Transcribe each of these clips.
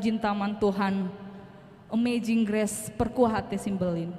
jintaman Tuhan Amazing Grace perkuat hati simbelin.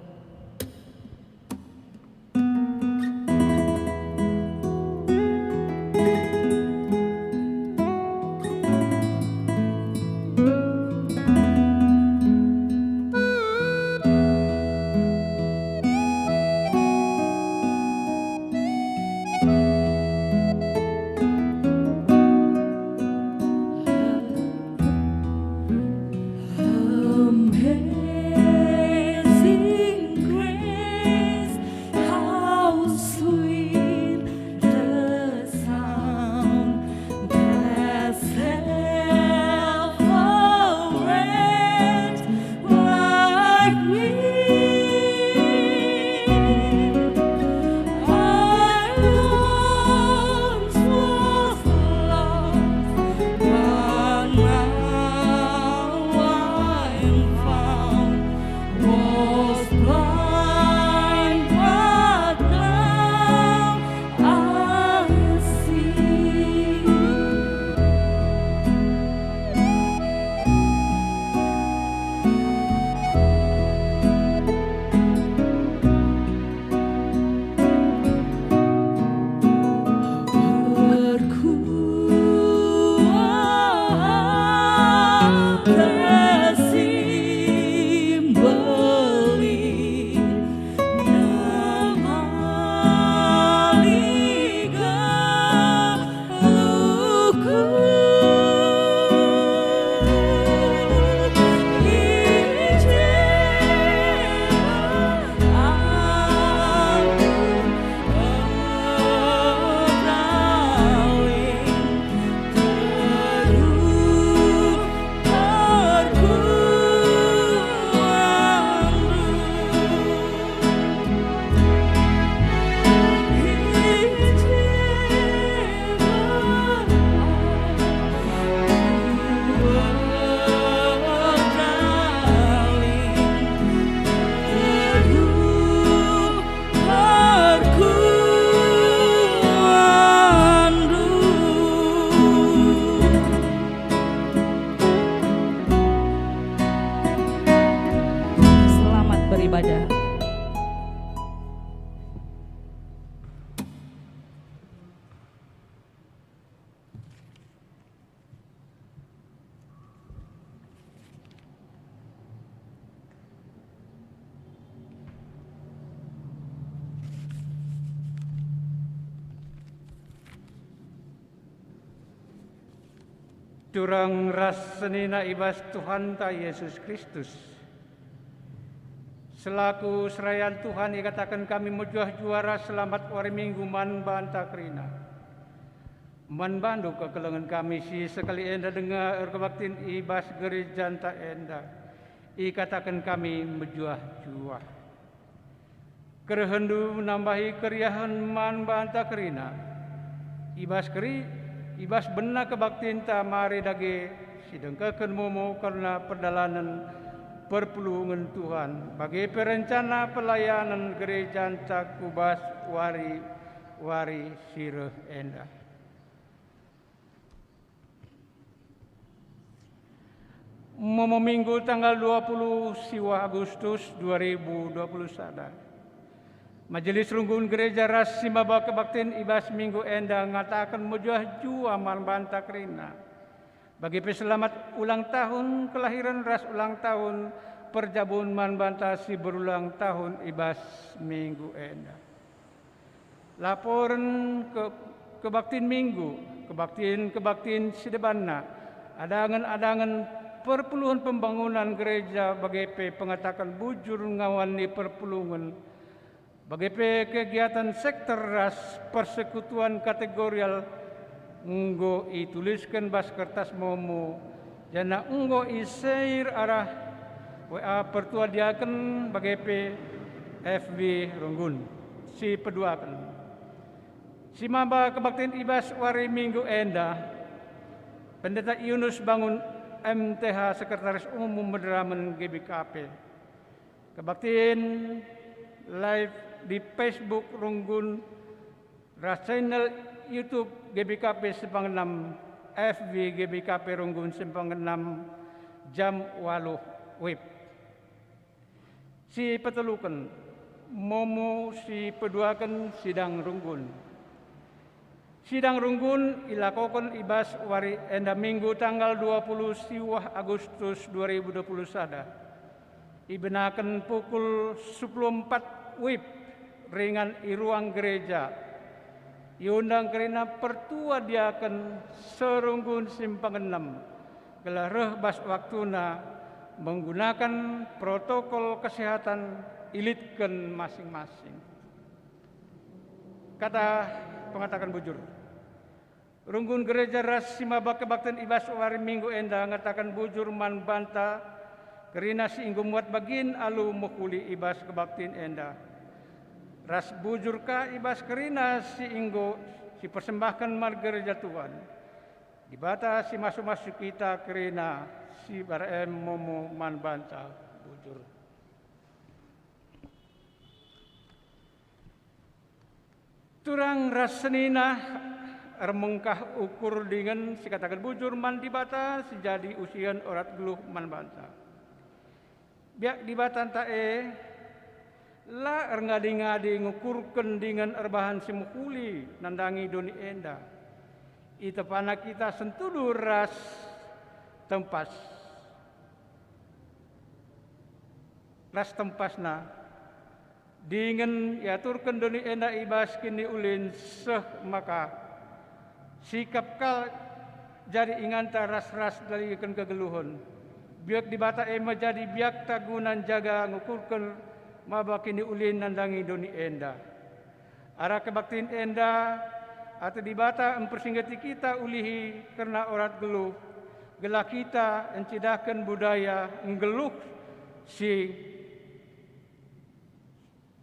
Beribadah. Durang rasenina ibas Tuhan ta Yesus Kristus. Selaku serayan Tuhan ikatakan kami mujuah juara selamat wari minggu man banta krina. Man bandu kekelengan kami si sekali enda dengar kebaktin ibas gereja ta enda. Ikatakan kami mujuah juah. Kerehendu menambahi keriahan man banta krina. Ibas benar kebaktin ta mari dage sidengkaken momo karena perdalanan perpulungan Tuhan bagi perencana pelayanan gereja ta kubas wari sireh enda. Momo minggu tanggal 20 siwa Agustus 2021. Majelis Runggun Gereja Ras Simbaba Kebaktin ibas minggu enda ngatakan mujuah jua banta krina. Bagi peselamat ulang tahun kelahiran ras ulang tahun perjabun man banta si berulang tahun ibas minggu enda. Laporan kebaktin minggu, kebaktin sidebanna, adangan perpuluhan pembangunan gereja bagi pengatakan bujur ngawani perpulungan. Bagi kegiatan sektor ras persekutuan kategorial enggo ituliskan bas kertas momo jana enggo isair arah WA pertua diaken bagi FB Runggun si peduakan si maba kebaktin ibas wari minggu enda Pendeta Yunus Bangun MTH Sekretaris Umum Mederamen GBKP kebaktin live di Facebook Runggun, channel YouTube GBKP Simpang 6, FB GBKP Runggun Simpang 6, jam 8 wib. Si peteluken momo si peduaken sidang runggun. Sidang runggun ilakoken ibas wari enda minggu tanggal 20 siwah Agustus 2020 sada. Ibenaken pukul 14 wib ringan i ruang gereja. Iundang kerina pertua diaken serunggun simpang 6. Gelareh bas waktuna menggunakan protokol kesehatan ilitken masing-masing. Kata pengatakan bujur. Runggun gereja ras simaba kebaktian ibas wari minggu enda ngatakan bujur man banta kerina si inggo muat bagin alu mukuli ibas kebaktian enda. Ras bujur ka ibas kerina si inggo si persembahkan mal gereja Tuhan. Dibata si masuk-masuk kita kerina si barem momo man banta bujur. Turang rasenina remengkah ukur dengan si katakan bujur man dibata sejadi usian orat geluh man banta. Biak dibatan tae la ngadi-ngadi ngukurken dengan erbahan si mukuli nandangi doni enda. Ita pana kita sentudu ras tempas. Ras tempasna dengan yaturken doni enda ibas kini ulin seh maka sikap kal jadi inganta ras-ras dari ikan kegeluhon. Biak dibata menjadi biak tagunan jaga ngukurken maba kini ulin nandangi doni enda. Arah kebaktiin enda atau dibata mempersinggati kita ulihi karena orat geluh. Gelah kita encidakan budaya nggeluh si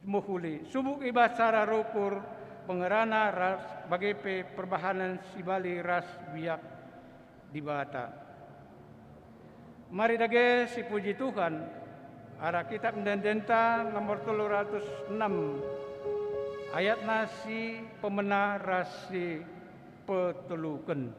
muhuli. Subuk ibas cara rukur pengerana ras bagepe perbahanan si bali ras biak dibata. Mari dage si puji Tuhan. Arah kitab mendendenta nomor 306. Ayat nasi pemena rasi peteluken.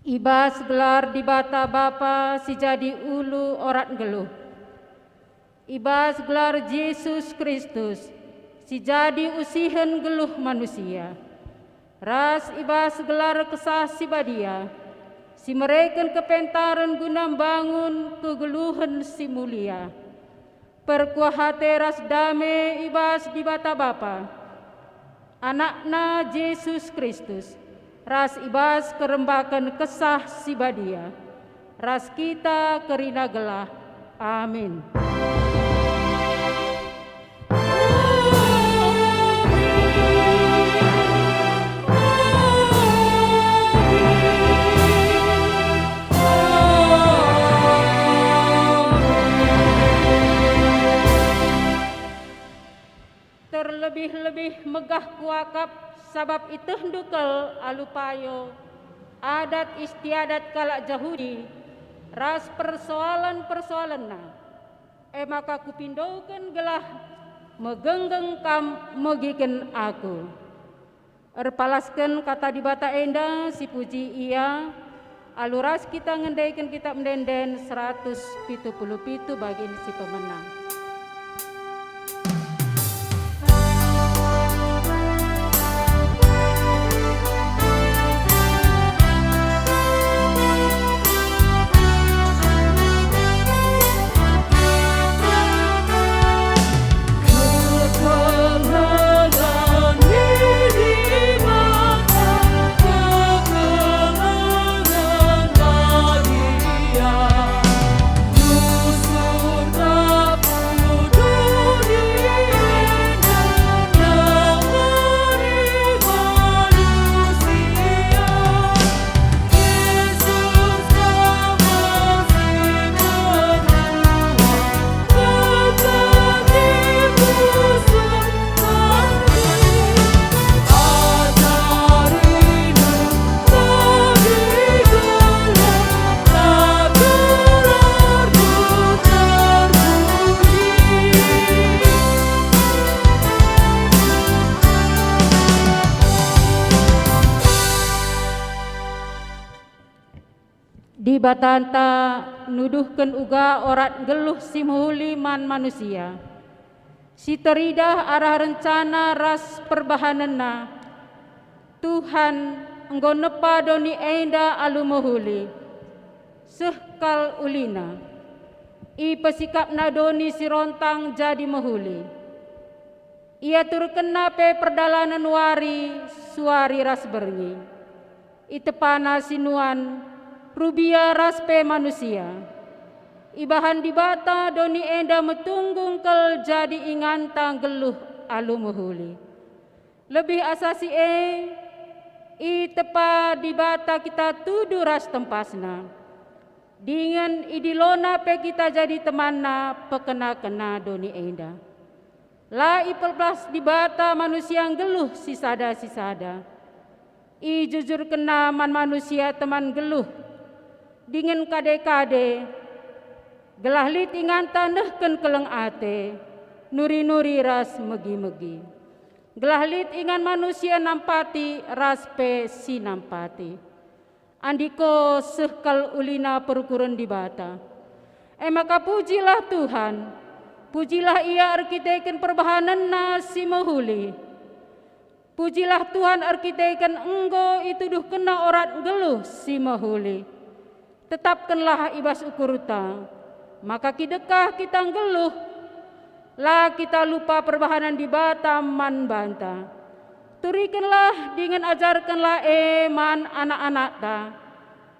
Ibas gelar dibata Bapa si jadi ulu orat geluh. Ibas gelar Yesus Kristus si jadi usihen geluh manusia. Ras ibas gelar kesah si badia si mereken kepentaran guna bangun kegeluhan si mulia. Perkuahate ras dame ibas dibata Bapa anakna Yesus Kristus. Ras ibas kerembakan kesah si badia. Ras kita kerina gelah. Amin. Terlebih-lebih megah kuakap sabab itu hendukal alupayo adat istiadat kalak Yahudi, ras persoalan-persoalan na. Maka kupindokan gelah megenggeng kam megiken aku. Erpalaskan kata di bata enda si puji ia, aluras kita ngendaikan kitab mendenden 177 bagi si pemenang. Di batanta nuduhkan uga orat geluh si muhuli man manusia. Si teridah arah rencana ras perbahanana. Tuhan enggo nepa doni enda alu muhuli. Sehkal ulina. I pesikap nadoni si rontang jadi muhuli. Ia turkena pe perdalanan wari suari ras berngi. Itepana sinuan rubia raspe manusia. Ibahan dibata doni enda metunggung kel jadi ingantang geluh alu muhuli. Lebih asasi i tepa dibata kita tudu ras tempasna. Dengan idilona pe kita jadi temanna pekena-kena doni enda. La ipelplas dibata manusia geluh sisada. I jujur kena man manusia teman geluh. Dengan kade-kade gelah lit ingan tandehken keleng ate nuri-nuri ras megi-megi. Gelah lit ingan manusia nampati ras pe si nampati. Andiko sehkal ulina perkuren dibata. Maka pujilah Tuhan. Pujilah ia arkiteken perbahanan nasi muhuli. Pujilah Tuhan arkiteken enggo ituduh kena orat geluh si muhuli. Tetapkanlah ibas ukuruta, maka kidekah kita geluh, lah kita lupa perbahanan di bataman banta. Turikanlah dengan ajarkanlah man anak-anak ta,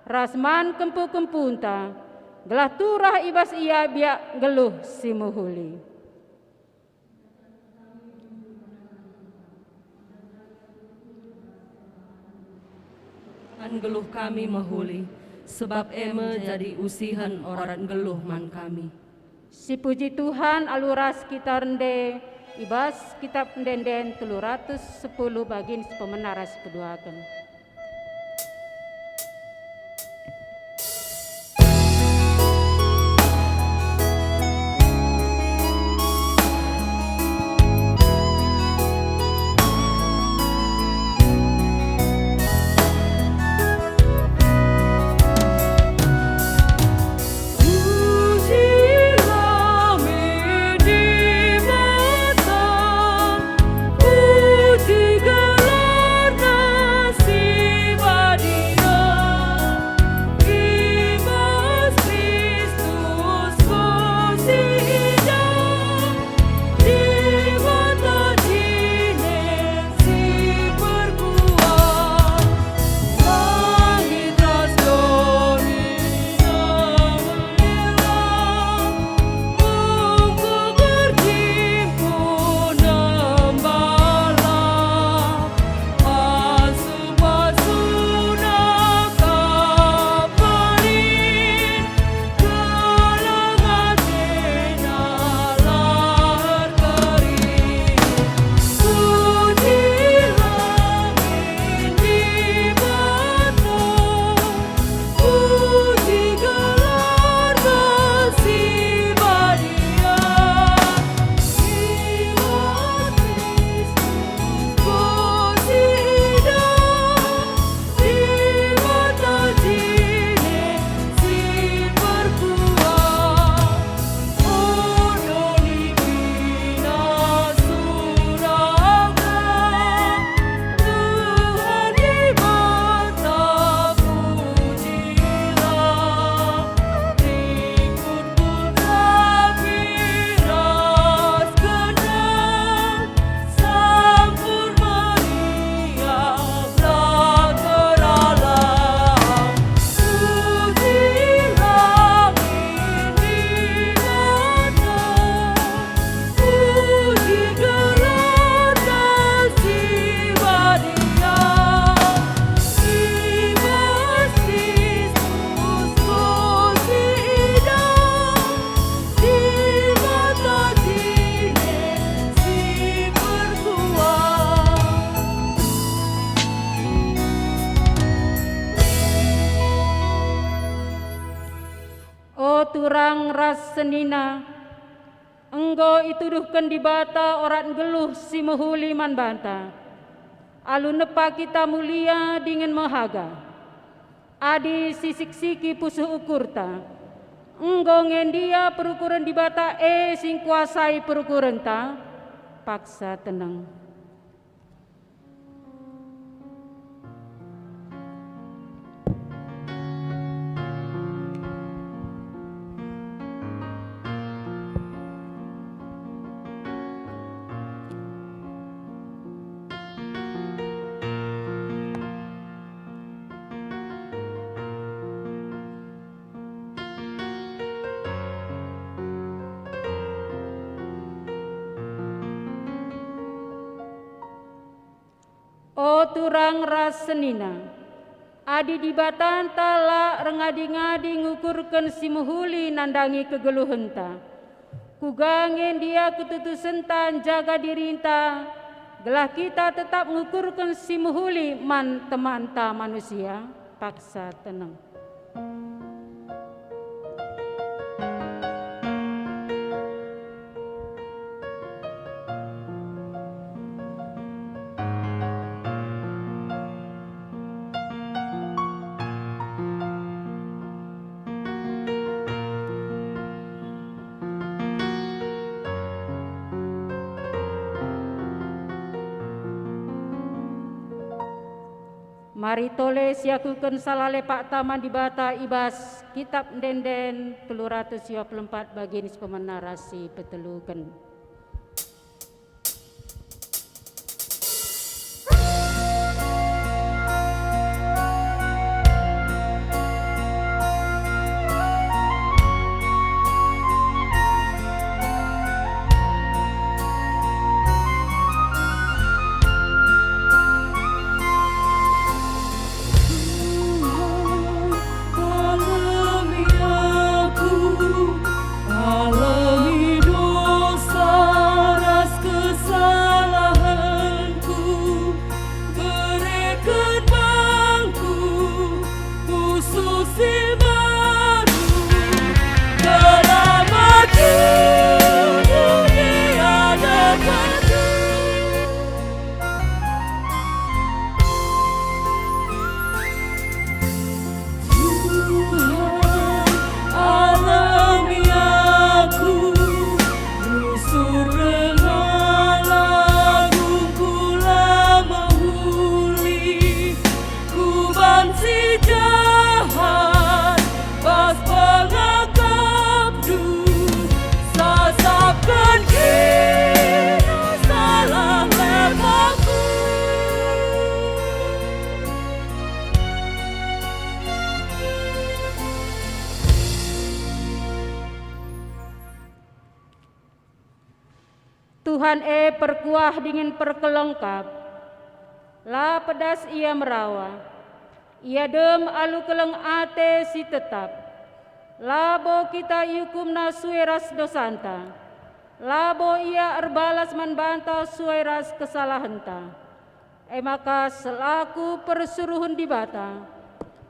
rasman kempu-kempunta, gelah turah ibas ia biak geluh si muhuli. An geluh kami mahuli, sebab eme jadi usihan orang geluh man kami. Si puji Tuhan aluras kita rende, ibas kitab pendenden 310 bagin pemenaras keduakan. Puji gelar nasi turang ras senina, enggo ituduhkan di bata orat geluh si mehuli man banta. Alu nepa kita mulia dingin mahaga. Adi sisik siki pusuh ukurta. Enggo ngendia perukuran di bata sing kuasai perukuran ta. Paksa tenang. O turang ras senina, adi di batan tala rengadi-ngadi ngukurkan si muhuli nandangi kegeluhenta. Kugangen dia ketutusentan jaga dirinta, gelah kita tetap ngukurkan si muhuli man temanta manusia, paksa tenang. Mari toles yakukan salale pak taman di bata ibas kitab denden 324 bagian pemenarasi petelukan. Tuhan perkuah dingin perkelengkap, la pedas ia merawa, ia dem alu keleng ate si tetap, labo kita yukumna sueras dosanta, labo ia erbalas manbanta sueras kesalahenta. Maka selaku persuruhun di bata,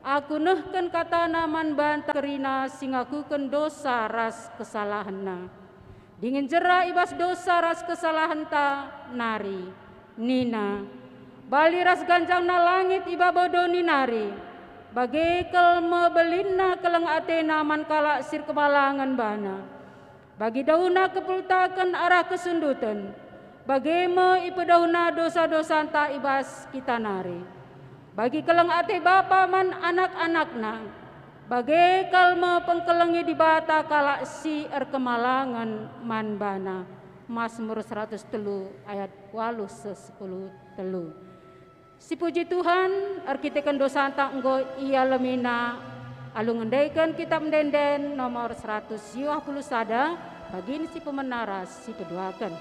aku nehken katana manbanta kerina singakuken dosa ras kesalahanna. Dingin jera ibas dosa ras kesalahanta nari, nina, bali ras ganjangna langit iba bodoni nari, bagekel mebelina keleng atena man kala sir kemalangan bana, bagi dauna kepultakan arah kesundutan, bageme ipedauna dosa-dosa anta ibas kita nari, bagi keleng ate bapa man anak-anakna, bagai kalma pengkelengi di bata kala si kemalangan man bana. Mazmur 103 ayat 8-10 telu. Si puji Tuhan arkitekan dosa anta enggo ia lemina alu ngendaikan kitab denden nomor 120 sada bagin si pemenara si keduakan.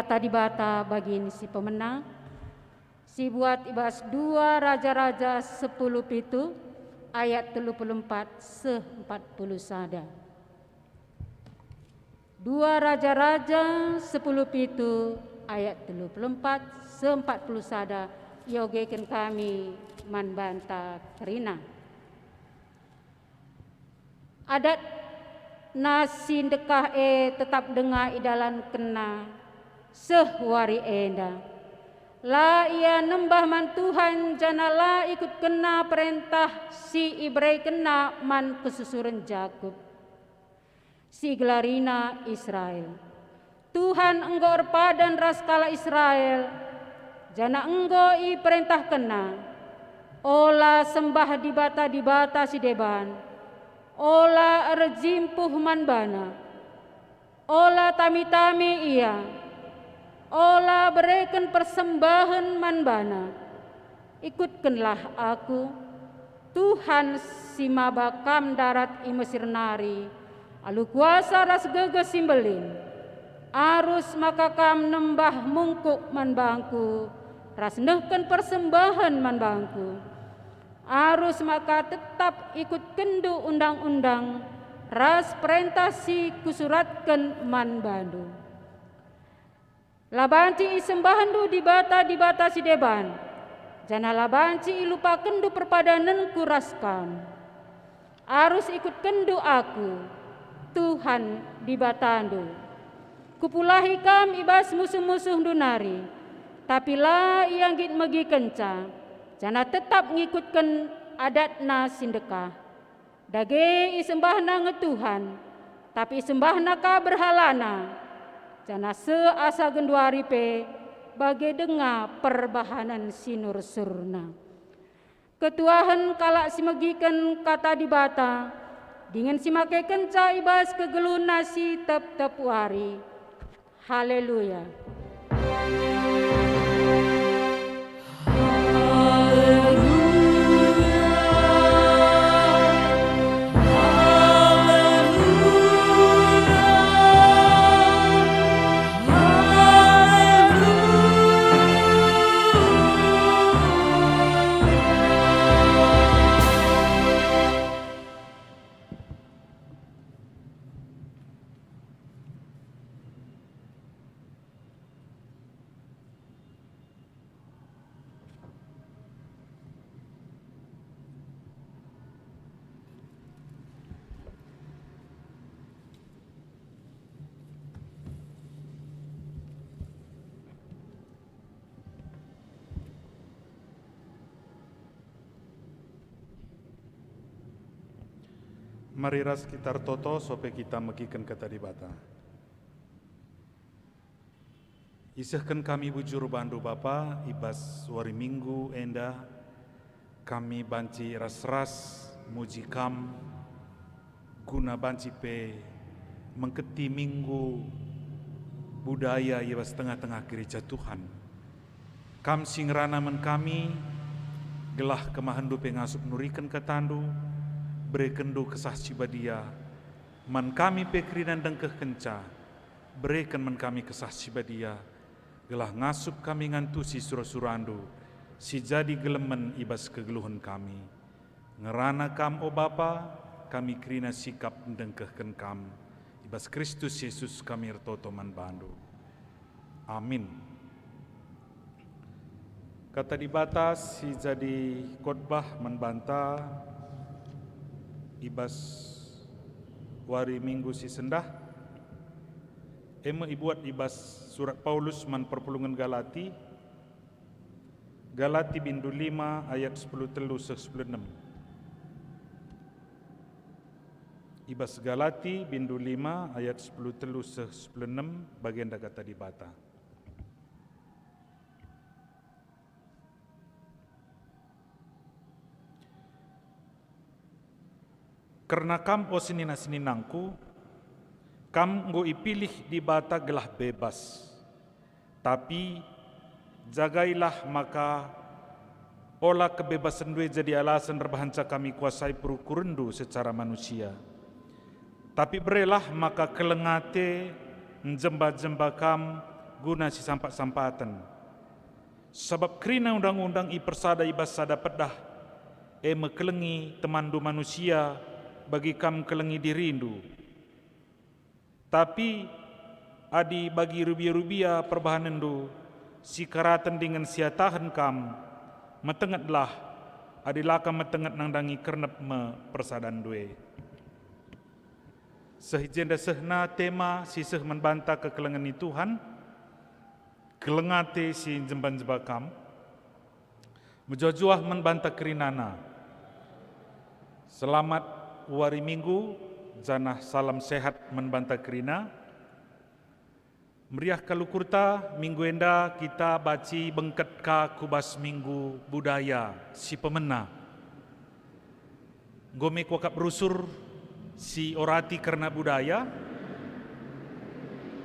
kata di bata bagin si pemenang, si buat ibas 2 Raja-Raja 10 pitu ayat 34 se-40 sada. 2 Raja-Raja 10 pitu ayat 34 se-40 sada. Yogekan kami manbanta kerina. Adat nasi dekah tetap dengar idalan kena sehwari enda. La ia nembah man Tuhan janala ikut kena perintah si Ibrahim kena man kesusuran Jakub. Si gelarina Israel. Tuhan engkau padan ras kala Israel. Jana engkau i perintah kena. Ola sembah di bata si deban. Ola rejimpuh man bana. Ola tami-tami ia. Ola berikan persembahan man bana. Ikutkanlah aku. Tuhan si mabakam darat i Mesir nari. Alu kuasa ras geges simbelin. Arus maka kam nembah mungkuk man bangku. Ras nehken persembahan man bangku. Arus maka tetap ikut kendu undang-undang. Ras perintah si kusuratkan man bandu. Labanci sembahan du di bata si deban. Jana labanci lupa kendu perpadanan kuraskam. Arus ikut kendu aku. Tuhan di batandu. Kupulahi kam ibas musuh-musuh dunari. Tapi lah yang git megi kenca. Jana tetap ngikutkan adatna sindekah. Dage isembahna ngetuhan. Tapi isembahna ka berhalana. Jana seasa genduari pe. Bage denga perbahanan sinur surna. Ketuahan kalak simegikan kata di bata. Dengan simake kenca ibas kegeluna si tep-tep wari. Haleluya. Mari ras kita toto sope kita megikan kata di bata. Isahkan kami bujur bandu Bapa ibas wari minggu enda kami banci ras-ras muji kam guna banci pe mengketi minggu budaya ibas tengah-tengah gereja Tuhan. Kam singrana men kami gelah kemahandu pengasup nurikan ketandu berikan do kesah cibadia man kami pekrinan dengkeh kenca berikan man kami kesah cibadia gelah ngasup kami ngantu si surasurandu si jadi gelemen ibas kegeluhan kami ngerana kam o Bapa kami krina sikap dengkehken kam ibas Kristus Yesus kami ertoto man bandu amin. Kata di batas si jadi khotbah membantah ibas wari minggu si sendah ibuat ibas surat Paulus man perpulungan Galati bindu 5 ayat 10 telu 16 ibas Galati bindu 5 ayat 10 telu 16 bagian da kata di bata. Karena kam o senina-seninangku, kam nggo ipilih di bata gelah bebas. Tapi jagailah maka olah kebebasan dua jadi alasan rebahanca kami kuasai perukurendu secara manusia. Tapi berelah maka kelengate njemba-jemba kam guna si sampat-sampatan. Sebab kerina undang-undang i persada ibas sada pedah mekelengi temandu manusia bagi kam kelengi dirindu. Tapi adi bagi rubia-rubia perbahanan du si karatan dengan siatahan kam metengatlah adilah kam metengat nangdangi kernep me persadan due. Sehijenda sehna tema si seh membantah kekelengan ni Tuhan, kelengate si jemban-jebakam, menjuah membantah kerinana. Selamat wari minggu, janah salam sehat membantah kerina. Meriah kalukurta minggu enda kita baci bengket ka kubas minggu budaya si pemena. Gome wakap berusur si orati karena budaya,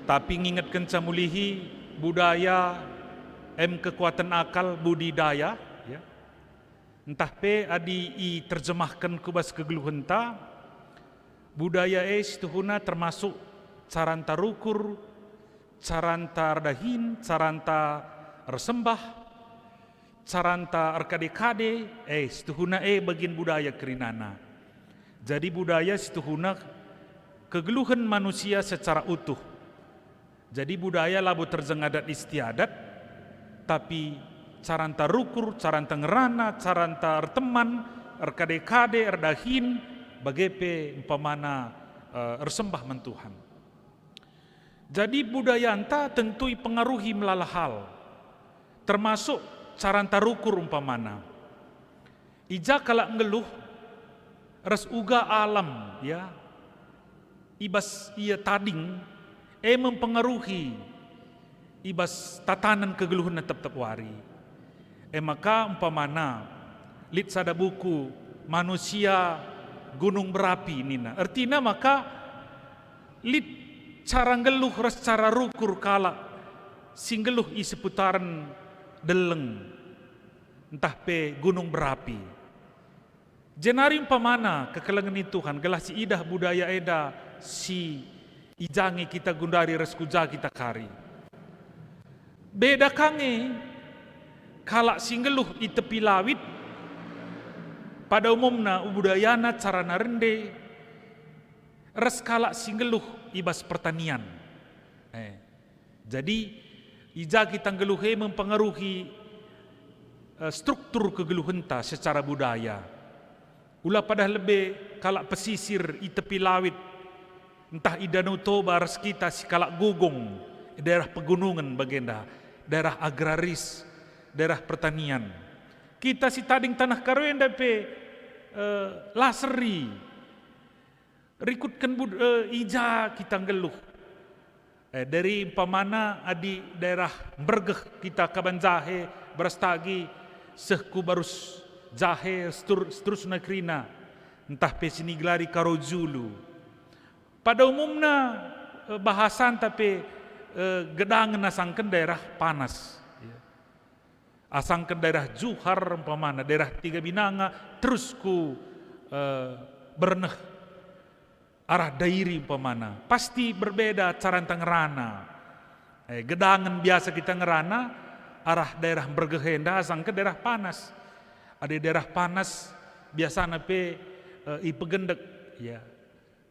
tapi ngingetkan camulihi budaya kekuatan akal budidaya, ya. Entah pe adi i terjemahkan kubas kegeluhenta, budaya tuhuna termasuk caranta rukur, caranta ardahin, caranta resembah, caranta arkade-kade, tuhuna bagian budaya kerinana. Jadi budaya situhuna kegeluhan manusia secara utuh. Jadi budaya labu terjengadat istiadat, tapi caranta rukur, caranta ngerana, caranta erteman, erkade-kade, erdahin, bagepe umpamana ersembah mentuhan. Jadi budaya anta tentu pengaruhi melala hal, termasuk caranta rukur umpamana. Ija kalak ngeluh ras uga alam, ya, ibas ia tading mempengaruhi ibas tatanan kegeluhan tetap wari. Maka umpamana lit sada buku manusia gunung berapi nina, artinya maka lit cara ngeluh ras cara rukur kala singgeluh i seputaran deleng entah pe gunung berapi. Jenari umpamana kekelengan ni Tuhan, gelah si idah budaya eda si ijangi kita gundari reskuja kita kari. Beda kange kalak singgeluh i tepi lawit, pada umumna budayana carana rende, res kalak singgeluh ibas pertanian. Jadi ija kita ngeluhe mempengaruhi struktur kegeluhenta secara budaya. Ulah pada lebih kalak pesisir i tepi lawit, entah i Danau Toba res kita si kalak gugong, daerah pegunungan bagenda, daerah agraris, daerah pertanian. Kita si tading tanah karwenda pe laseri, rikutkan ija kita ngeluh. Dari umpamana adi daerah bergeh kita kabanjahe berastagi sehku barus jahe seterusnya kerina, entah pesini gelari karojulu. Pada umumnya bahasan tapi gedangan asangkan daerah panas, asangkan daerah Juhar umpamana, daerah Tiga Binanga, terus ku berneh arah dairi umpamana, pasti berbeda cara ngerana. Gedangan biasa kita ngerana arah daerah bergehenda asangkan daerah panas. Ada daerah panas biasanya pe i pegendek, ya.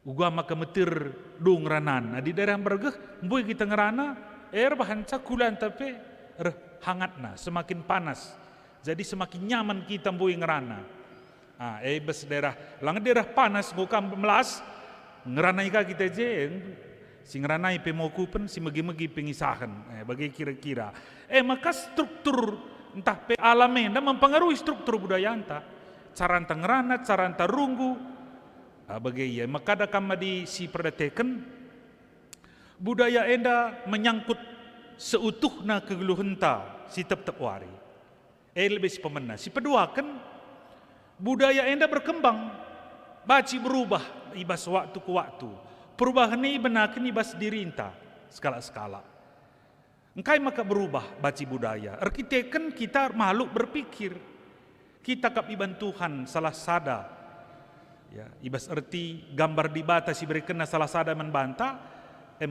Uga maka metir dung ranan. Di daerah bergeh mboy kita ngerana bahan cakulan tapi hangatna semakin panas. Jadi semakin nyaman kita mboy ngerana. Bes daerah lang daerah panas ngukam melas ngeranai ka kita je si ngeranai pe mokupen si megi-megi pengisahan. Bagi kira-kira maka struktur entah pe alamnya mempengaruhi struktur budaya anta, cara anta ngerana, cara anta runggu, bagai maka ada kama di si perdateken budaya enda menyangkut seutuhna kegeluhenta si tep wari. Lebih si pemena, si peduakan budaya enda berkembang, baci berubah ibas waktu ke waktu, perubahan ini benakan ibas diri enta skala-skala. Engkai maka berubah baci budaya. Arkiteken kita makhluk berpikir. Kita kap iban Tuhan salah sada. Ya, ibas erti gambar di bata si berikan salah sada membantah.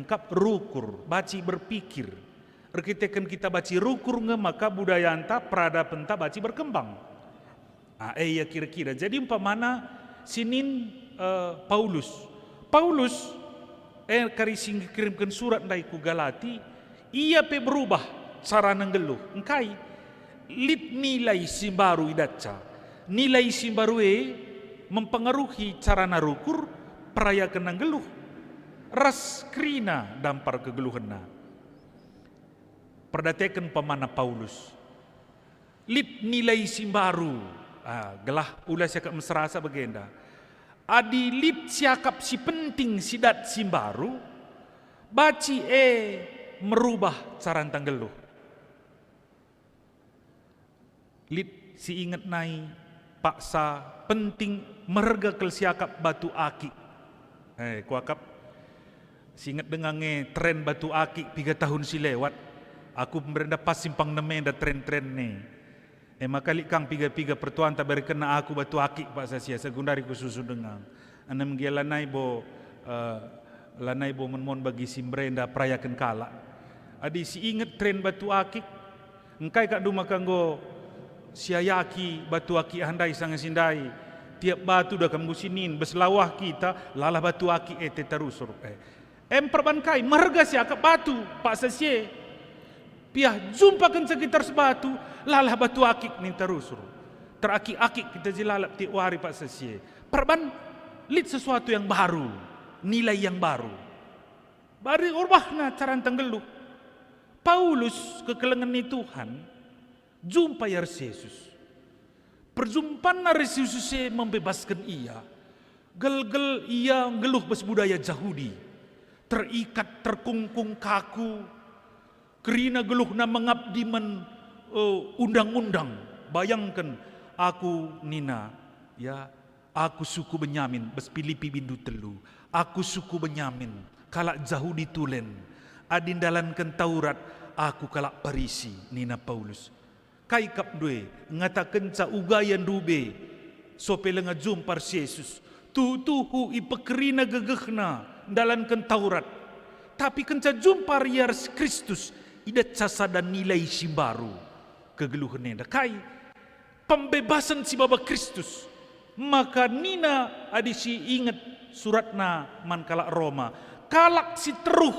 Kap rukur, baci berpikir. Perkitakan kita baci rukur nge maka budaya anta peradaban ta baci berkembang. Ya kira-kira. Jadi umpamana sinin Paulus karising kirimkan surat dari ku Galati, ia pe berubah cara nanggeluh. Engkai lit nilai simbaru idaca. Nilai simbaru mempengaruhi cara narukur perayakan nanggeluh. Ras krina dampar kegeluhena. Perdatekan pemana Paulus. Lit nilai simbaru. Gelah ulah siakap mesrasa bagenda. Adi lit siakap si penting sidat simbaru. Baci merubah cara tanggeluh. Lit si ingat nai paksa penting merga kel siakap batu aki. Kuakap si ingat dengannya tren batu aki 3 tahun si lewat. Aku berenda pas simpang neme da tren-tren ni. Makali kang piga-piga pertuan tak beri kena aku batu aki pak sasia segundari ku susu dengang. Anam gia lanai bo mon bagi simbrenda perayakan kala. Adi si ingat tren batu aki. Engkai kak duma kanggo siayaki batu aki handai sangat sindai. Tiap batu dah kamu sinin beselawah kita lalah batu aki terusur. Perbankai marga siakap batu pak sasia. Piah jumpakan sekitar sebatu lalah batu akik ni terusur. Terakik-akik kita jilalap tiap hari pak sasia. Perban lit sesuatu yang baru, nilai yang baru. Bari urbahna cara tanggeluh. Paulus kekelengan ni Tuhan jumpa Yesus. Perjumpaan Yesus membebaskan ia. Gel-gel ia ngeluh bes budaya Yahudi. Terikat, terkungkung kaku. Kerina geluhna mengabdi undang-undang. Bayangkan aku Nina, ya, aku suku Benyamin, bes Filipi bindu telu. Aku suku Benyamin, kalak Yahudi tulen. Adindalankan Taurat, aku kalak Parisi, Nina Paulus. Kai kap due, ngatakan ca ugayan dube, sopelenga jumpar Yesus. Tutuhu ipekerina gegehna, dalankan Taurat. Tapi kenca jumpar Yesus Kristus, idat casa dan nilai simbaru kegeluhan nenda kai pembebasan si baba Kristus. Maka nina adisi ingat suratna man kalak Roma, kalak si teruh,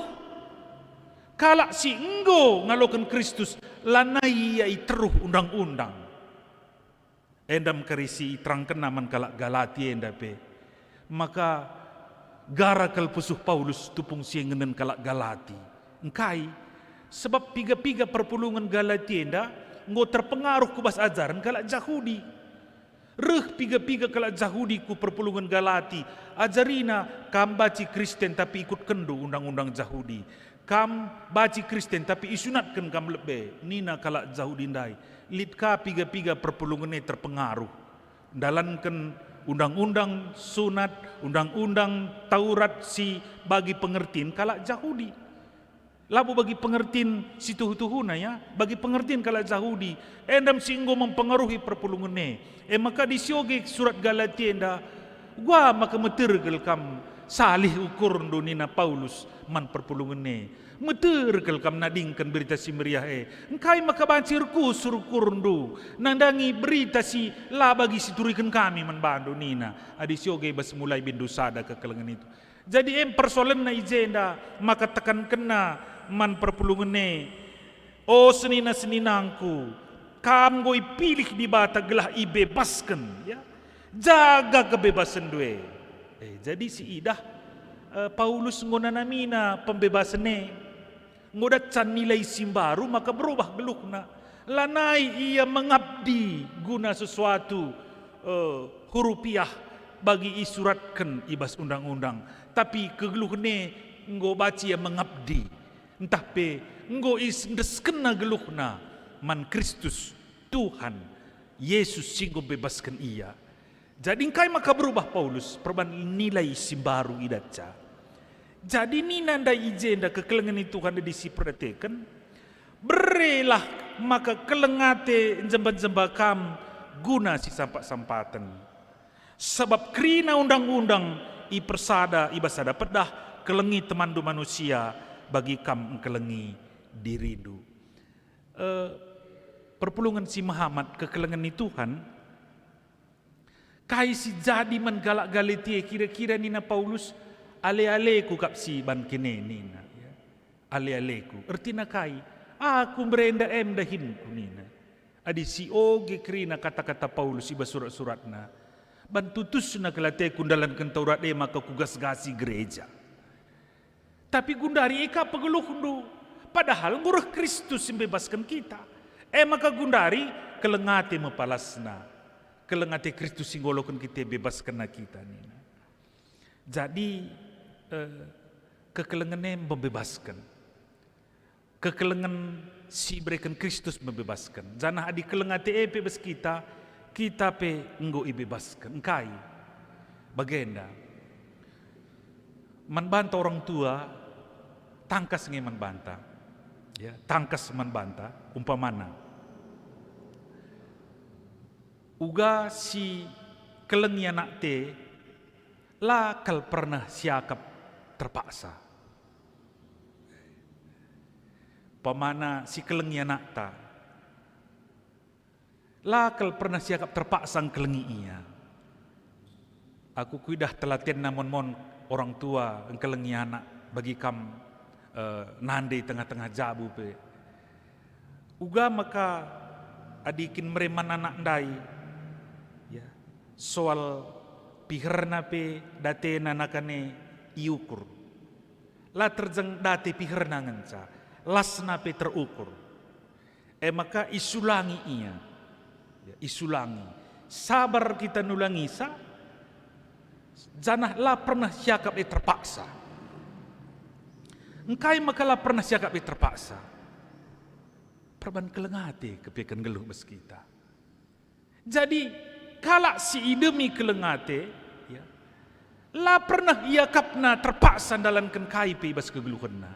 kalak si enggo ngalokan Kristus lanai yai teruh undang-undang. Endam kerisi terangkan naman kalak Galati endape. Maka gara kal pusuh Paulus tupung siengenen kalak Galati. Engkai sebab piga-piga perpulungan Galatienda ngo terpengaruh ku bas ajaran kalak Yahudi. Piga-piga kalak Yahudi ku perpulungan Galati. Ajarina kam baci Kristen tapi ikut kendu undang-undang Yahudi. Kam baci Kristen tapi isunatkan kam lebe. Nina kalak Yahudi ndai. Litka piga-piga perpulungan ini terpengaruh. Dalankan undang-undang sunat, undang-undang Taurat si bagi pengertian kalak Yahudi. Labu bagi pengertian si tuhu-tuhuna ya, bagi pengertian kalak Yahudi. Endam singgo mempengaruhi perpulungan ni. Maka disioge surat Galatienda, gua maka metergel kam salih ukur nina Paulus man perpulungan ni. Metergel kam nadingkan berita si meriah engkai maka bancirku suruh kurundu. Nandangi berita si la bagi si turikan kami man bandu nina. Adisioge bas mulai bindu sada kekelengan itu. Jadi persoalan na ijenda maka tekan kena man perpulungan ni. Senina-seninangku, kam goi pilih di bata gelah ibebaskan, ya. Jaga kebebasan due. Jadi si idah Paulus ngonanamina pembebasan ni. Ngodatcan nilai simbaru maka berubah geluhna. Lanai ia mengabdi guna sesuatu hurupiah bagi isuratkan ibas undang-undang. Tapi kegeluh ni ngo baci yang mengabdi. Entah pe enggo isndeskena geluhna man Kristus Tuhan Yesus singgo bebaskan ia. Jadi engkai maka berubah Paulus perban nilai simbaru idaca. Jadi nina nda ijenda kekelengan itu Tuhan disiperhatikan. Berelah maka kelengate jembat-jembat kam guna si sampak-sampatan. Sebab kerina undang-undang i persada ibasada pedah kelengi temandu manusia bagi kam kelengi diridu. perpulungan si Muhammad kekelengan ni Tuhan, kai si jadi man galak galitie kira-kira nina Paulus ale-aleku kap si ban kene nina, ya. Ale-aleku, ertina kai, aku berenda dahinku nina. Adi si oge krina kata-kata Paulus iba surat-suratna, ban tutus na kelate kundalan kentaurat maka kugas-gasi gereja. Tapi gundari eka pegeluh kundu, padahal ngurah Kristus membebaskan kita. Maka gundari kelengate mepalasna, kelengate Kristus singgolokun kita bebaskan kita ni. Jadi kekelengannya membebaskan, kekelengan si berikan Kristus membebaskan. Janah adi kelengate bebas kita pe enggo ibebaskan. Engkai bagenda menbanta orang tua, tangkas nge menbanta, ya, tangkas menbanta, umpamana uga si keleng anak te lakal pernah siakap terpaksa, pamana si keleng anak ta lakal pernah siakap terpaksa kelengi ia. Aku kuidah telaten namun orang tua engkelengi anak bagi kam nande tengah-tengah jabu pe. Uga maka adikin mereman anak ndai, ya, soal piherna pe date nanakane iukur. La terjeng date piherna ngenca, lasna pe terukur. Maka isulangi ia, ya, isulangi. Sabar kita nulangi sa, janah la pernah siakap terpaksa. Engkai makalah pernah siakap terpaksa. Perban kelengate kepekan geluh bes kita. Jadi kalak si idemi kelengate, ya, la pernah ia kapna terpaksa dalam kenkai pe bas kegeluhanna.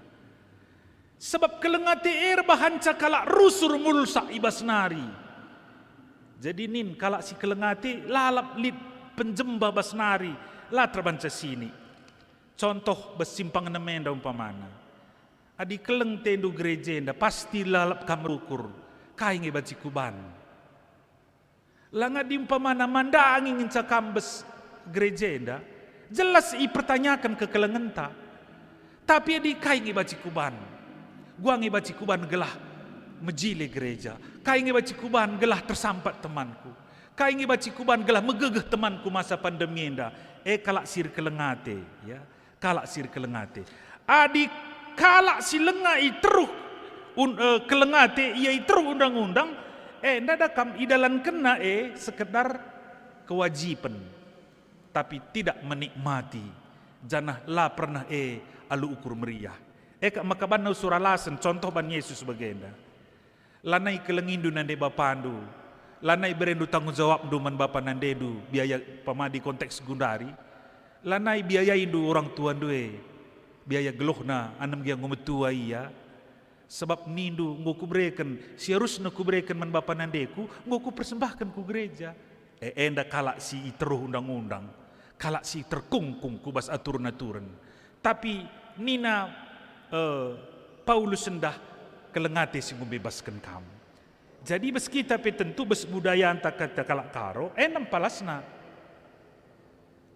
Sebab kelengate bahanca kalak rusur mulsa ibas nari. Jadi nin kalak si kelengate lalap lid penjemba bas nari la terbanca sini. Contoh besimpang nemenda umpamana. Adi keleng tendu gereja enda pasti lalap kamerukur kai nge baci kuban. Langa diumpamana mandangi nginca kambes gereja enda jelas i pertanyakan ke kelengenta. Tapi adi kai nge baci kuban. Gua nge baci kuban gelah mejile gereja. Kai nge baci kuban gelah tersampat temanku. Kai nge baci kuban gelah megegeh temanku masa pandemi enda. Kalak sir kelengate, ya. Kalak sir kelengate. Adi kalak si lengai teruh kelengate ia teruh undang-undang nada kam idalan kena sekedar kewajiban tapi tidak menikmati janah la pernah alu ukur meriah maka ban surah lasen contoh ban Yesus bagenda lanai kelengindu nande bapandu lanai berendu tanggung jawab duman bapa nandedu biaya pamadi konteks gundari lanai biaya indu orang tua duwe biaya gelohna anam gia ngometua iya sebab nindu ngoku breken siarusna ku breken man bapa nandeku ngoku persembahkan ku gereja enda kalak si teruh undang-undang kalak si terkungkung ku bas aturan-aturan tapi nina Paulus sendah kelengate si membebaskan kamu jadi bes kita pe tentu bes budaya anta kata kalak karo enam palasna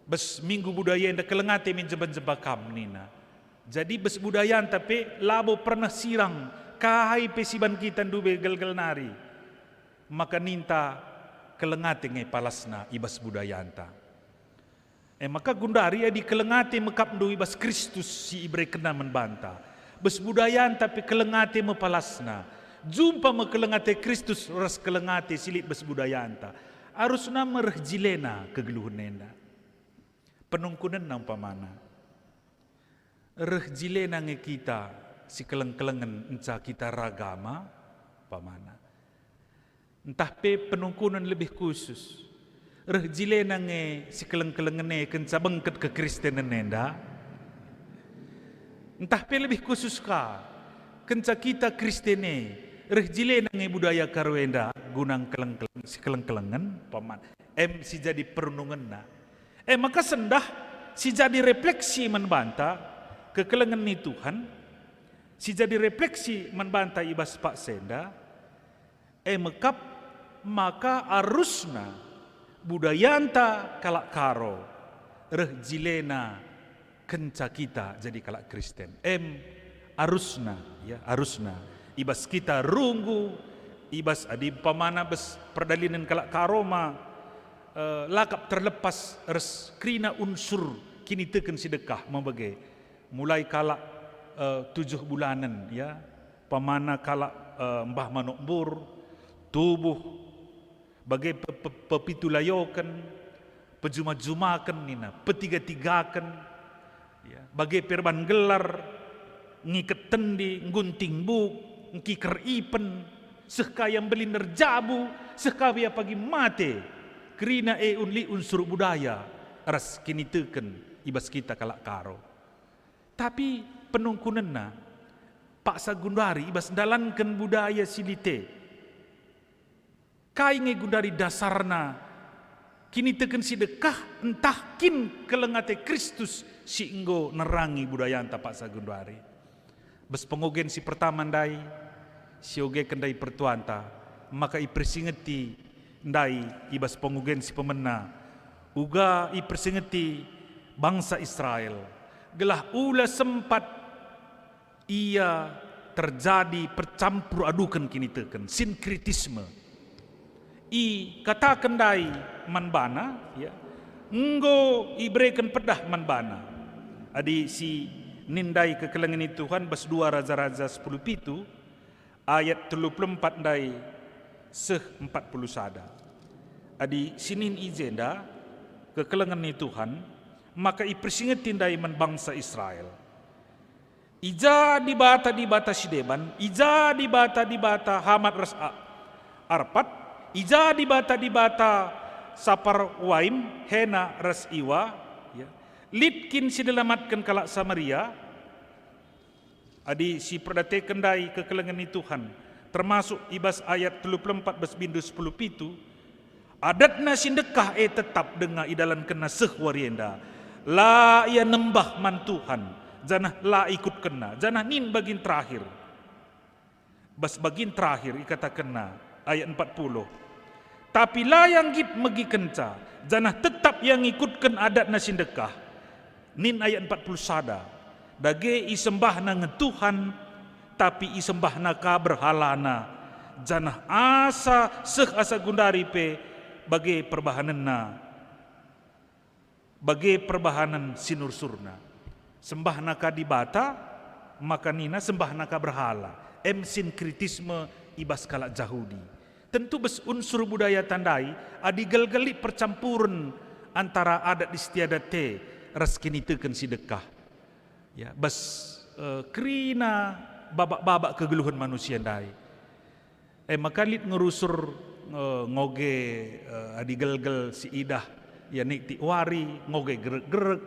bes minggu budaya enda kelengate menjebak-jebak kam nina. Jadi bes budaya tapi labo pernah sirang kahai pesiban kita dube gel-gel nari. Maka ninta kelengate ngai palasna ibas budaya anta. Maka gundari di kelengate mekap du ibas Kristus si ibre kena membanta. Bes budaya tapi kelengate mepalasna. Jumpa me kelengate Kristus ras kelengate silit bes budaya anta. Arusna merjilena kegeluhan nenda. Penungkunan nampamana. Rehjile nange kita si keleng-kelengan enca kita ragama pamana. Entah pe penungkunan lebih khusus. Rehjile nange si keleng-kelengane kenca bengket ke Kristenan nenda. Entah pe lebih khusus ka kenca kita Kristene rehjile nange budaya karwenda gunang keleng-keleng si keleng-kelengan paman. Si jadi perenungan na. Maka sendah si jadi refleksi membanta kekelengan ni Tuhan si jadi refleksi membanta ibas Pak Senda mekap maka arusna budayanta kalak karo reh jilena kenca kita jadi kalak Kristen. Arusna ya, arusna ibas kita runggu ibas adi pamana bes perdalinan kalak karoma lakap terlepas res krina unsur kini teken sedekah membagai mulai kalak 7 bulanan ya pamana kalak mbah manuk bur tubuh bagai pepitulayokan pejuma-jumakan nina petiga-tigakan ya bagai perban gelar ngiket tendi nggunting buk ngkiker ipen sekaya beliner jabu sekaya pagi mate kerina unli unsur budaya ras kini teken ibas kita kalak karo tapi penungkunenna Pak Sagundari ibas dalankan budaya silite kai nge gundari dasarna kini teken sedekah entah kin kelengate Kristus si enggo nerangi budaya anta Pak Sagundari bes pengogen si pertama ndai si oge kendai pertuanta maka i persingeti ndai ibas pengogen si pemena uga i persingeti bangsa Israel gelah ula sempat ia terjadi percampur adukan kini teken sinkritisme i katakan dai manbana ya enggo ibrekan pedah manbana adi si nindai kekelengan itu Tuhan bas 2 Raja-Raja 10 pitu ayat 34 dai seh 40 sada adi sinin izenda kekelengan itu Tuhan maka ipersingetin dai man bangsa Israel ija di bata sideban ija di bata hamat ras arpat ija di bata sapar waim hena ras iwa ya litkin sidelamatkan kalak Samaria adi si perdate kendai kekelengan itu Tuhan termasuk ibas ayat 34 bas bindu 10 pitu adatna sindekah tetap dengar idalan kena sehwarienda la ia nembah man Tuhan janah la ikut kena janah nin bagin terakhir bas bagin terakhir ikata kena ayat 40 tapi la yang git megi kenca janah tetap yang ikutkan adat na sindekah nin ayat 40 sada dage isembahna ngetuhan tapi isembahna ka berhalana janah asa seh asa gundari pe bagai perbahanan sinur surna sembahna ka di bata maka nina sembahna ka berhala sinkritisme ibas kalak Jahudi tentu bes unsur budaya tandai adi gelgelit percampuran antara adat istiadat te ras kini teken sedekah ya bes krina babak-babak kegeluhan manusia ndai maka lit ngerusur ngoge adi gelgel si idah ya nikti wari ngoge gerek-gerek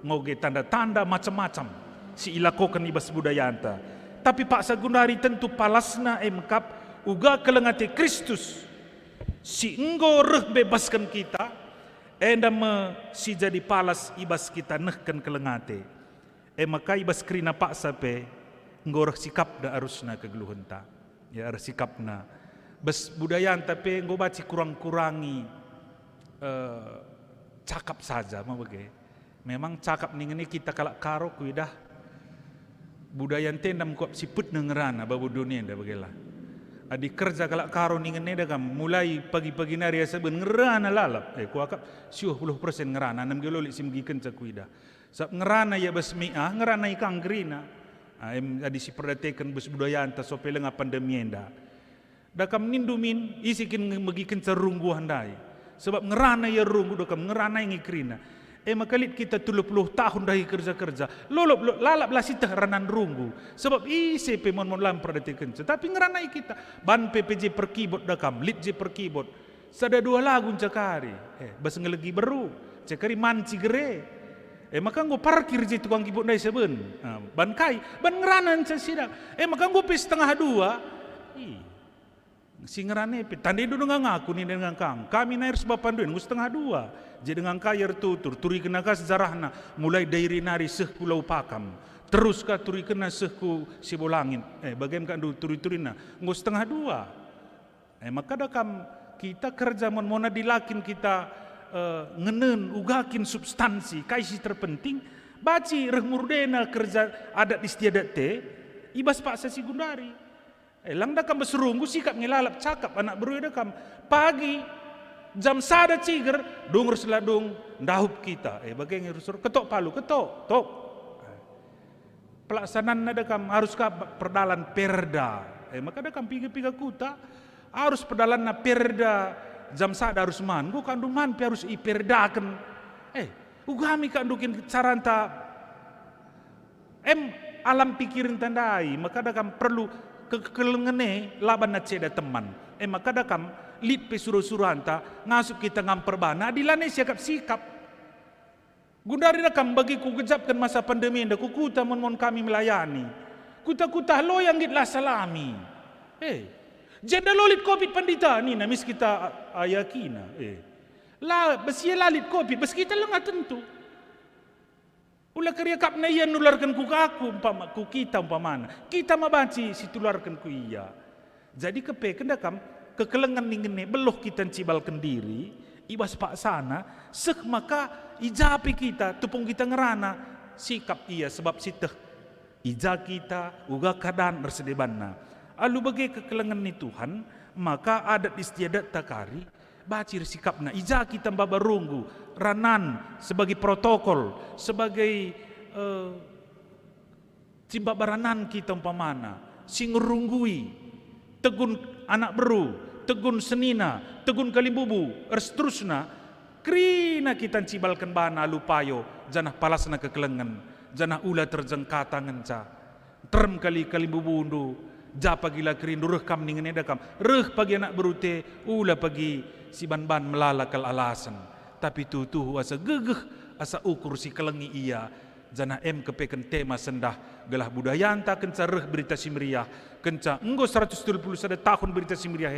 ngoge tanda-tanda macam-macam si ilakokan ibas budaya anta tapi Pak Sagundari tentu palasna mekap uga kelengate Kristus si enggo reh bebaskan kita endam si jadi palas ibas kita nehkan kelengate maka ibas krina paksa pe enggo reh sikap da arusna kegeluhenta ya arus sikapna bes budaya anta pe enggo baci kurang-kurangi cakap saja mau bage memang cakap ningene kita kalak karo kuidah budaya ente ndam kuap siput nengerana babu dunia nda bagela adi kerja kalak karo ningene da kam mulai pagi-pagi nari asa ben ngerana lalap kuakap 90% ngerana nam gelo li simgi kenca kuidah sab ngerana ya basmi ngerana ikang grina adi si perdatekan bus budaya anta sopeleng pandemi enda da kam nindumin isikin megi kenca runggu handai sebab ngerana ya runggu da kam ngerana ngikrina makalit kita 30 tahun dah kerja-kerja lolop lalap lah sitah ranan runggu sebab isi pemon lam perdatekan tapi ngeranai kita ban PPJ per keyboard dakam lit je per keyboard sada 2 lagu cakari bas ngelegi beru cakari manci gere maka nggo parkir je tukang keyboard dai seben ban kai ban ngeranan sida maka nggo pe setengah 2 si ngerane pe tande do ngaku ni dengan kami nair sebab panduan nggo setengah 2 je dengan kayer tutur turi kena ka sejarahna mulai dari nari seh pulau Pakam terus ka turi kena seh ku Sibolangit bagaimana kan turi-turina nggo setengah 2 Maka dakam kita kerja mona dilakin kita ngenen ugakin substansi kaisi terpenting baci reh murdena kerja adat istiadat te ibas paksa si gundari. Lang dakam berserunggu sikap ngelalap cakap anak beru dakam pagi jam sada ciger dungur seladung dahup kita. Bagaimana rusur ketok palu ketok tok. Pelaksanaan dakam harus perdalan perda. Maka dakam piga kuta harus perdalan na perda jam sada harus man. Gu kandung man harus iperdakan. Ugami kandukin caranta alam pikirin tandai. Maka dakam perlu kekelengene laban na ceda teman. Maka dakam lit pe suruh-suruhanta ngasuk kita ngamperbana adilane sikap. Gundari dakam bagi ku gejapkan masa pandemi nda kukuta mon kami melayani. Kuta-kuta lo yang gitlah salami. Jeda lolit covid pandita ni na mis kita ayakina. La besia lalit covid bes kita lenga tentu. Ulah karya kap na iya nularkan ku aku umpama ku kita umpamana. Kita mabanci si tularkan ku iya. Jadi kepe kendakam kekelengan ningene beloh kita cibalkan diri ibas pak sana sek maka ijapi kita tupung kita ngerana sikap iya sebab siteh ija kita uga kadan bersedebanna alu bagai kekelengan ni Tuhan maka adat istiadat takari bacir sikapna ija kita babarunggu ranan sebagai protokol sebagai cimbabaranan kita umpamana singerunggui tegun anak beru tegun senina, tegun kalimbubu, seterusnya. Krina kita cibalkan bana lupayo, janah palasna kekelengan, janah ula terjengkata ngenca. Term kali kalimbubu undu, japa gila kerindu reh kam ningen edakam, reh pagi anak berute, ula pagi si ban melalakal alasan. Tapi tuh asa gegeh, asa ukur si kelengi iya, janah kepeken tema sendah, gelah budayanta kenca reh berita simriah, kenca enggo 130 tahun berita simriah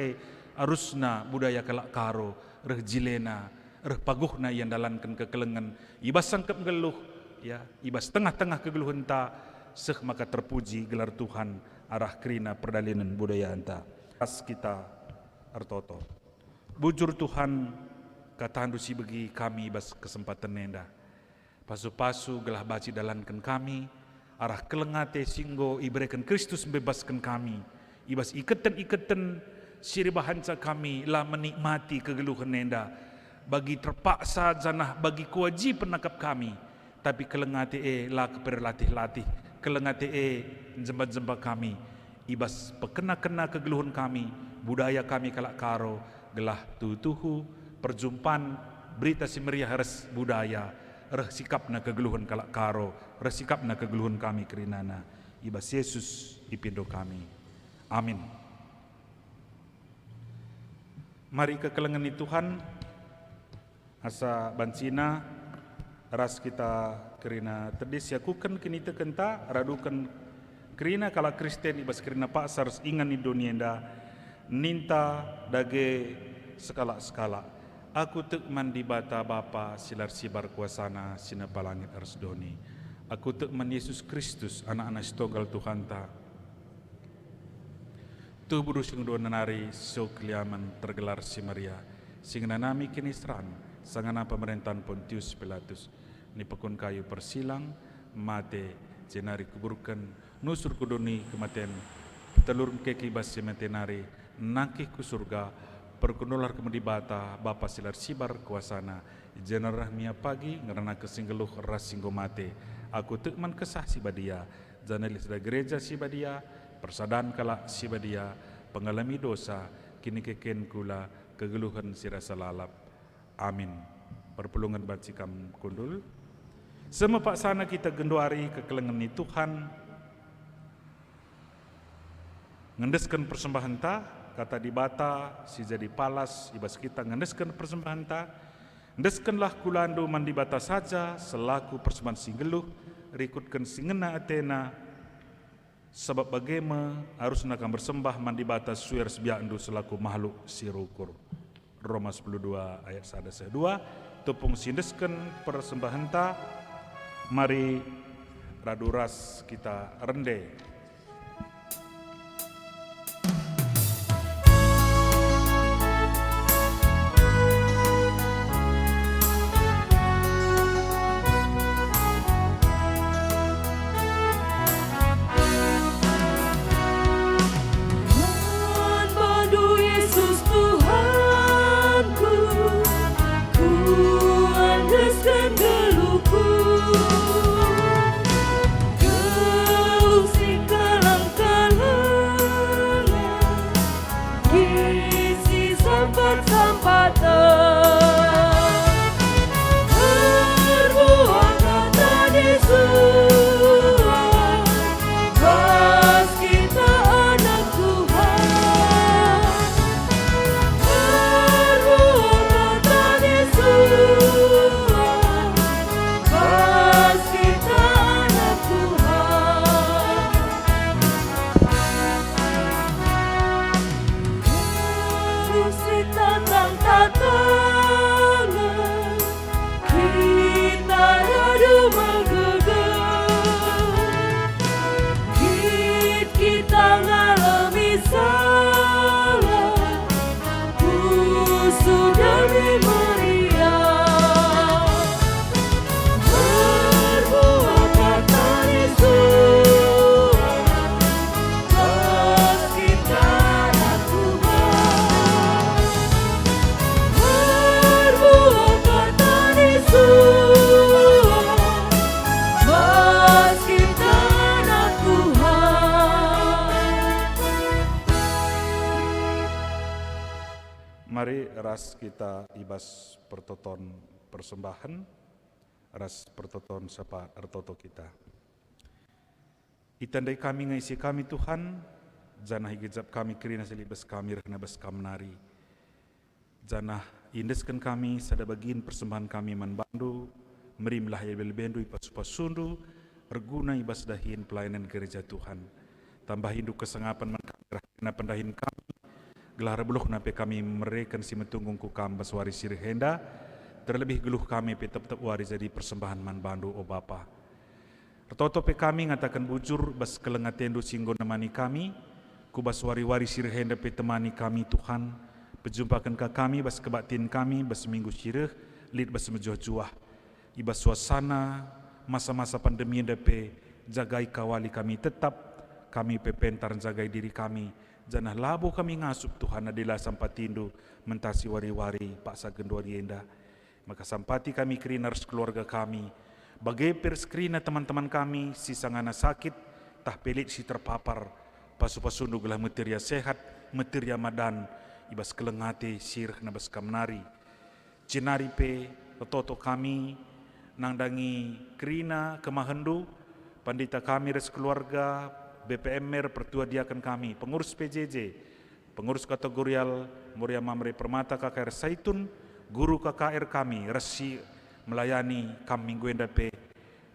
arusna budaya kalak karo reh jilena reh paguhna yang dalankan kekelengan ibas sangkep geluh ya ibas tengah-tengah kegeluhan ta seh maka terpuji gelar Tuhan arah krina perdalinan budaya anta pas kita artoto bujur Tuhan kata si bagi kami ibas kesempatan nenda pasu-pasu gelah baci dalankan kami arah kelengate singgo ibrekan Kristus bebaskan kami ibas iketan siribahanca kami lah menikmati kegeluhan nenda bagi terpaksa janah bagi kewajiban nakap kami tapi kelengate lah keperlatih-latih kelengate jembat-jembat kami ibas pekena-kena kegeluhan kami budaya kami kalak karo gelah tutuhu perjumpaan berita si meriah res budaya reh sikapna kegeluhan kalak karo reh sikapna kegeluhan kami kerinana ibas Yesus ipindo kami amin. Mari kekelengan ni Tuhan asa bancina ras kita kerina terdis yakukan kini tekenta radukan kerina kala Kristen ibas kerina pasar ingan ni dunia enda ninta dage skala-skala aku tek mandi bata bapa silar sibar kuasana sina palangit arsdoni aku tek man Yesus Kristus anak-anak setunggal Tuhan ta tu buru sing do nanari so kliaman tergelar si Maria sing nanami kinisran sangana pemerintahan Pontius Pilatus ni pekun kayu persilang mate jenari kuburkan nusur kudoni kematian telur keki bas sementenari nakih ku surga perkunular kemudi bata bapa silar sibar kuasana jenarah mia pagi ngerana kesinggeluh ras singgo mate aku tekman kesah si badia janalis da gereja si badia persadaan kala si badia pengalami dosa kini keken kula kegeluhan si rasa lalap amin perpulungan bacikam kundul semua pak sana kita genduari kekelengan ni Tuhan ngendeskan persembahan ta kata di bata si jadi palas ibas kita ngendeskan persembahan ta ndeskanlah kulando mandi bata saja selaku persembahan singgeluh rikutkan singena Athena sebab bagaimana harus nakam bersembah mandi bata suer sebiandu selaku makhluk sirukur Roma 12 ayat 1-2 tupung sindeskan persembahan ta mari raduras kita rende Mari ras kita ibas pertoton persembahan, ras pertoton sapa artoto kita. Itandai kami ngaisi kami Tuhan, janah higejap kami kerina selibas kami rehna bas kamnari. Janah indeskan kami sada bagian persembahan kami manbandu, merimlah ya belbendu ipas-pasundu, erguna ibas dahin pelayanan gereja Tuhan. Tambah hindu kesengapan kena pendahin kami, gelar beluh nape kami mereka si metunggung ku kambas wari sirihenda, terlebih geluh kami tetap wari jadi persembahan manbandu o Bapa. Retoto pe kami ngatakan bujur bas kelengatendu singgo nemani kami, ku bas wari-wari sirihenda pe temani kami Tuhan, pejumpakan ke kami bas kebatin kami bas minggu sirih, lid bas mejoh-juah, ibas suasana masa-masa pandemi dape jagai kawali kami tetap, kami pepentar jagai diri kami, janah labo kami ngasup Tuhan adilah sampatindu mentasi wari-wari Pak Sagendwari enda. Maka sampati kami kerinars keluarga kami, bagai perskrina teman-teman kami si sangana sakit, tah pelit si terpapar, pasu-pasundu gelah meteria sehat, meteria madan, ibas kelengate sirh nabas kamnari. Cinari pe toto kami nangdangi kerina kemahendu, pandita kami res keluarga, BPMR pertua diakan kami, pengurus PJJ, pengurus kategorial Muria Mamre Permata KKR Saitun, guru KKR kami, resi melayani kami minggu endape,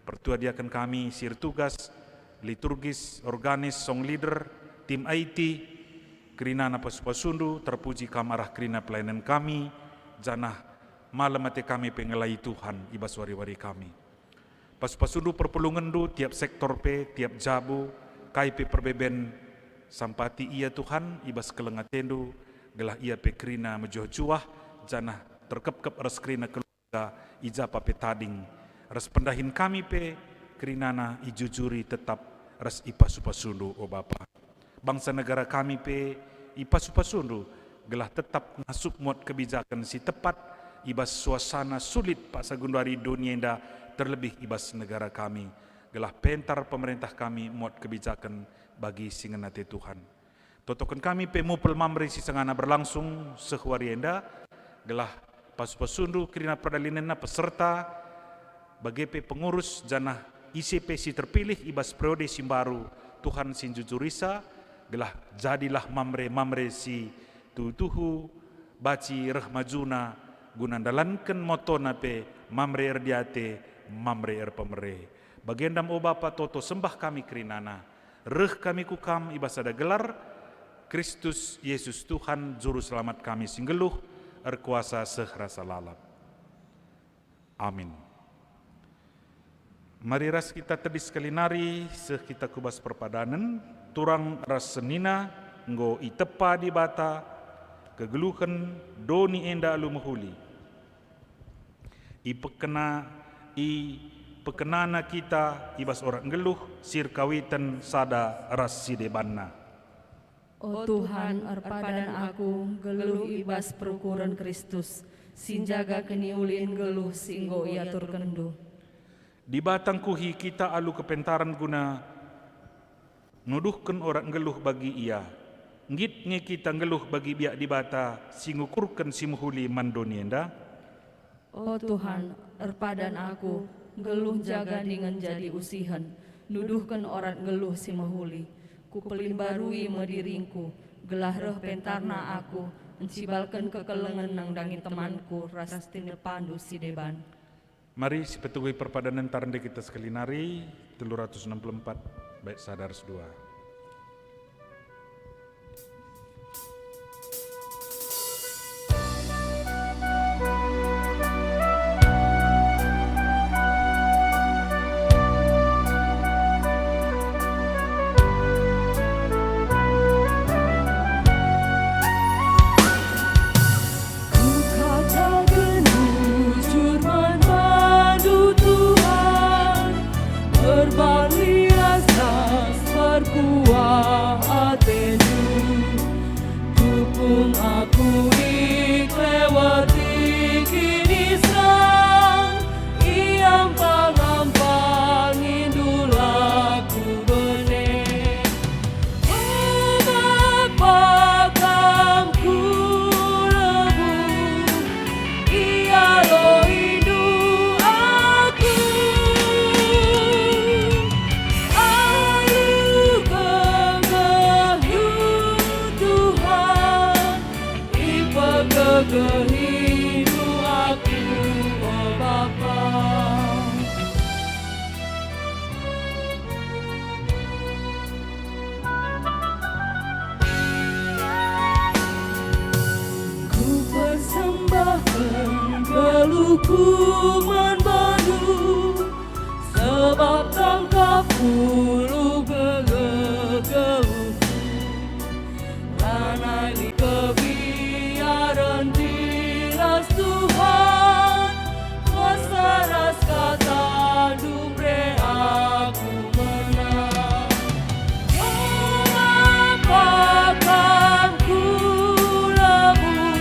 pertua diakan kami, sir tugas, liturgis, organis, song leader, tim IT, kerina napas-pasundu, terpuji kamarah kerina pelayanan kami, janah malam mati kami pengelai Tuhan, ibas wari-wari kami. Pas-pasundu perpelungendu, tiap sektor pe, tiap jabu, KIP perbeben sampati ia Tuhan, ibas kelengatendu, gelah ia pe kerina mejoh-juah, janah terkep-kep res kerina keluarga, ijapa pe tading, res pendahin kami pe, kerinana ijujuri tetap res ipasu-pasundu o Bapa. Bangsa negara kami pe, ipasu-pasundu, gelah tetap ngasup muat kebijakan si tepat, ibas suasana sulit Pak Sagendwari dunia indah, terlebih ibas negara kami. Gelah pentar pemerintah kami muat kebijakan bagi singenate Tuhan. Totokan kami pemupel mamri si sengana berlangsung sehwari enda, gelah pasu-pasundu kirina perdalinena peserta, bagi pengurus janah ICP si terpilih ibas periode si baru Tuhan sin jujurisa, gelah jadilah mamre si tutuhu baci rahmajuna gunandalankan moto nape mamre erdiate mamre pemere. Bagendam o Bapa toto sembah kami kerinana, reh kami kukam ibasada gelar, Kristus Yesus Tuhan Juru Selamat kami singgeluh, erkuasa sehrasa lalap. Amin. Mari ras kita tedis kelinari, seh kita kubas perpadanan, turang ras senina, nggo itepa di bata, kegeluhan doni enda alu muhuli. Pekenana kita ibas orang geluh sir kawitan sada ras sidebanna. O Tuhan, arpadan aku geluh ibas perukuran Kristus, sinjaga keniulin geluh singgo iatur kendu. Di batang kuhi kita alu kepentaran guna nuduhkan orang geluh bagi ia. Ngitnya kita geluh bagi biak di bata singukurkan simuhuli mandonienda. O Tuhan, arpadan aku geluh jaga dengan jadi usihan, nuduhkan orang geluh si mahuli, ku pelimbarui mediringku, gelah reh pentarna aku, encibalkan kekelengan nang dangi temanku, rastin pandu si deban. Mari sepetugui perpadanan tarande kita sekelinari, 364, baik sadar sedua. kehidu aku, oh Bapa. Ku persembahkan geluhku membadu, sebab tangkap bulu geluhku. Karena ini kebiaran diras Tuhan, kuasa ras kata dubre aku menang. Apakah ku lebur,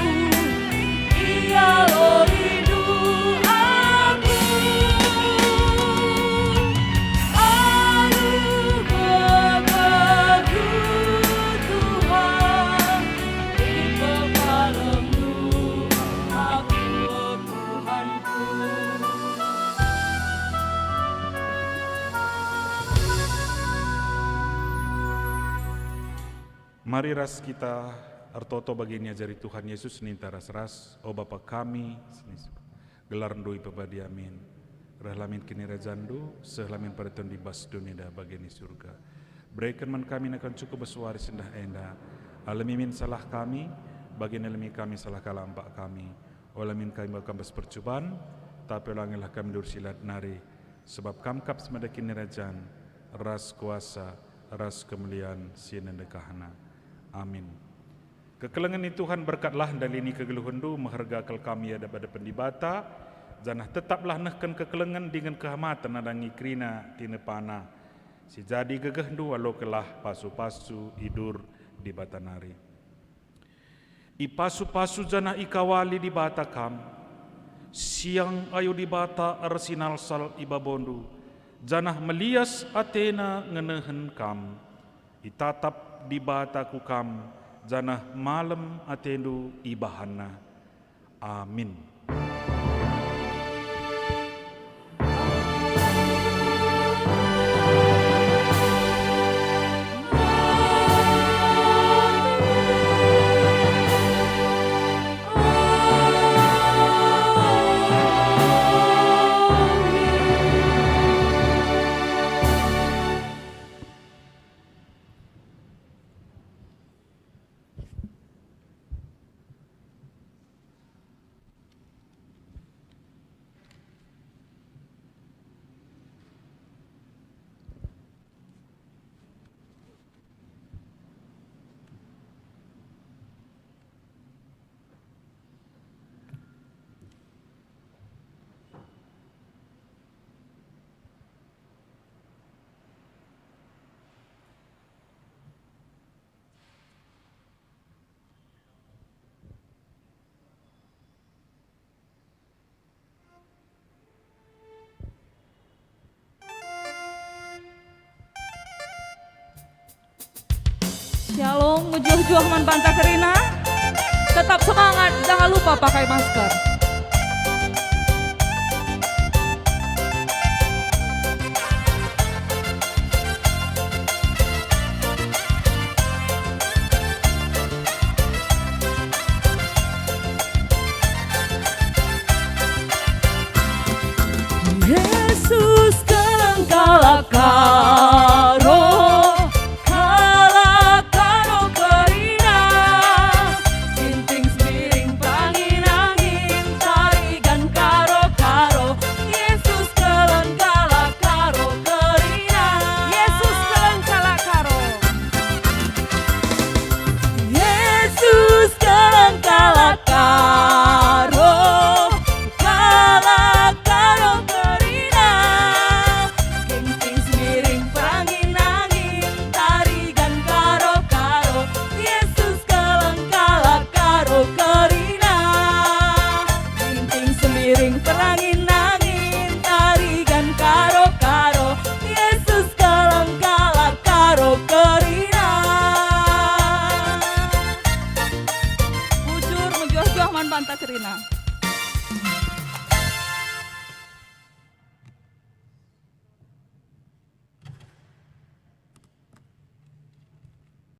Ia lo rindu aku. Anugerahku Tuhan, di kepala-Mu aku, oh Tuhanku. Mari ras kita artoto baginya jari Tuhan Yesus ninta ras-ras, o Bapa kami, gelar ndui pebadi amin. Rahlamin kini rajando, sehlamin pada ton di bas dunia dah bagian di surga. Berikan man kami akan cukup bersuari sendah enda. Alamimin salah kami, bagian alami kami salah kalampak kami. Olamin kami bakal berpercobaan, tapi ulangilah kami dursilat nari. Sebab kamkap semada kini rajan, ras kuasa, ras kemuliaan, sinan dekahana. Amin. Kekelengan ini Tuhan berkatlah dari ini kegeluhandu menghargakan kami ada pada pendibata, janah tetaplah nehkan kekelengan dengan kehormatan adangi krina tina pana. Si jadi gegehndu walau kelah pasu-pasu idur di batanari. I pasu-pasu janah ikawali di bata kam, siang ayu di bata arsinal sal ibabondu, janah melias atena ngenehen kam, itatap di bataku kam, janah malam atendu ibahana. Amin. Shalom, mujuh-juh man Pancakerina. Tetap semangat, jangan lupa pakai masker. Yesus kelengkala karo, kala karo kerina, ginting semiring pangin angin, tarigan karo karo. Yesus kelengkala karo kerina, Yesus kelengkala karo. Yesus kelengkala karo, kala karo kerina, ginting semiring pangin angin, tarigan karo karo. Yesus kelengkala karo kerina, ginting semiring pangin angin, tarigan karo karo. Yesus kelengkala karo kerina. Bujur, mujuh-juh man Pancakerina.